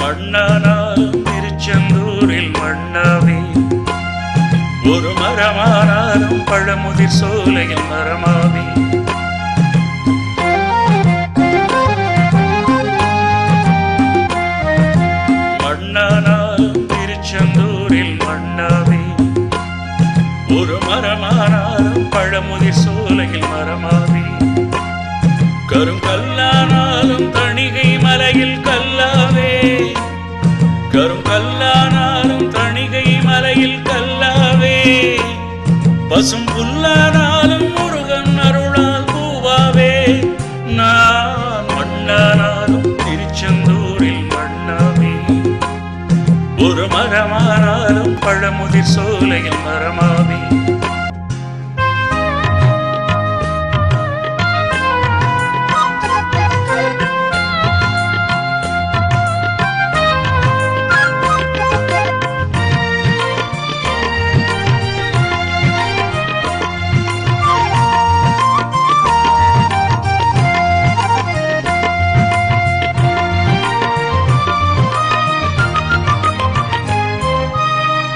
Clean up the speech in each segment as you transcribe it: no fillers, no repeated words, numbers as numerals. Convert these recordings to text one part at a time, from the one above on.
மண்ணானாலும் திருச்செந்தூரில் மண்ணாவே, ஒரு மரமானாலும் பழமுதிர் சோலையில் மரமாவே. மண்ணானாலும் திருச்செந்தூரில் மண்ணாவே, ஒரு மரமானாலும் பழமுதிர் சோலையில் மரமாவே. கருங்கல்லானாலும் தணிகை மலையில் கல்லாவே, கருங்கல்லானாலும் தணிகை மலையில் கல்லாவே. பசும் புல்லானாலும் முருகன் அருளால் பூவாவே. நான் மண்ணானாலும் திருச்செந்தூரில் மண்ணாவே, ஒரு மரமானாலும் பழமுதிர் சோலையில் மரமாவே.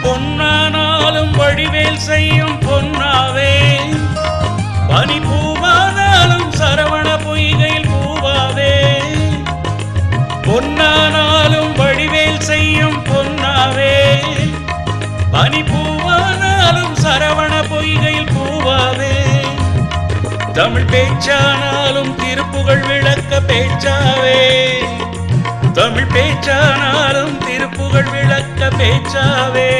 பொன்னானாலும் வடிவேல் செய்யும் பொன்னாவே, பனி பூவானாலும் சரவண பொய்கையில் பூவாவே. பொன்னானாலும் வடிவேல் செய்யும் பொன்னாவே, பனி பூவானாலும் சரவண பொய்கையில் பூவாவே. தமிழ் பேச்சானாலும் திருப்புகழ் விளக்க பேச்சாவே, தமிழ் பேச்சானாலும் திருப்புகழ் விளக்க பேச்சாவே.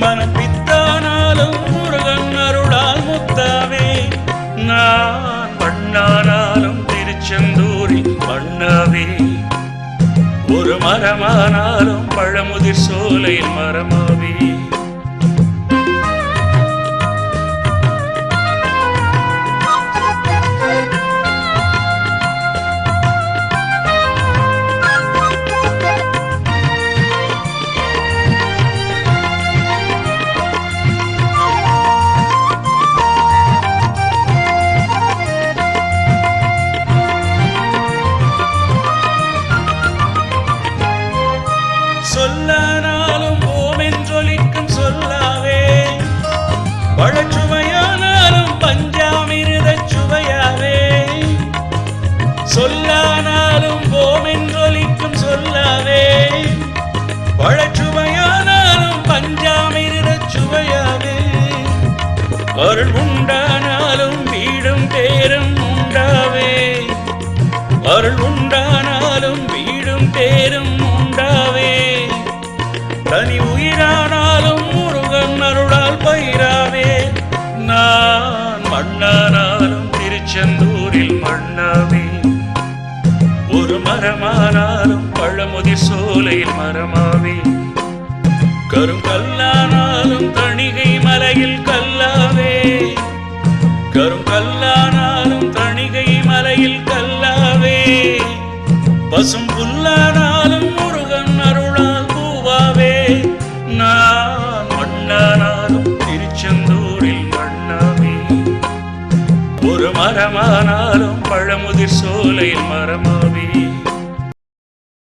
மனப்பித்தானாலும் முருகன் அருளால் முத்தாவே. நான் மண்ணானாலும் திருச்செந்தூரில் மண்ணாவே, ஒரு மரமானாலும் பழமுதிர் சோலையில் மரமாவே. சொல்லானாலும் ஓமென்றொலிக்கும் சொல்லாவே, பழச்சுவையானாலும் பஞ்சாமிருதச் சுவையாவே. சொல்லானாலும் ஓமென்றொலிக்கும் சொல்லாவே, பழச்சுவையானாலும் பஞ்சாமிருதச் சுவையாவே. அருள் உண்டானாலும் வீடும் பேரும் உண்டாவே, அருள் உண்டானாலும் வீடும் பேரும் உண்டாவே. தனி உயிரானாலும் முருகன் அருளால் பயிராவே. நான் மண்ணானாலும் திருச்செந்தூரில் மண்ணாவே, ஒரு மரமானாலும் பழமுதிர் சோலையில் மரமாவே. கருங்கல்லானாலும் தணிகை மலையில் கல்லாவே, கருங்கல்லானாலும் தணிகை மலையில் கல்லாவே. பசும் புல்லானாலும் முருகன் அருளால் பூவாவே. நான் மண்ணானாலும் திருச்செந்தூரில் மண்ணாவே, ஒரு மரமானாலும் பழமுதிர் சோலை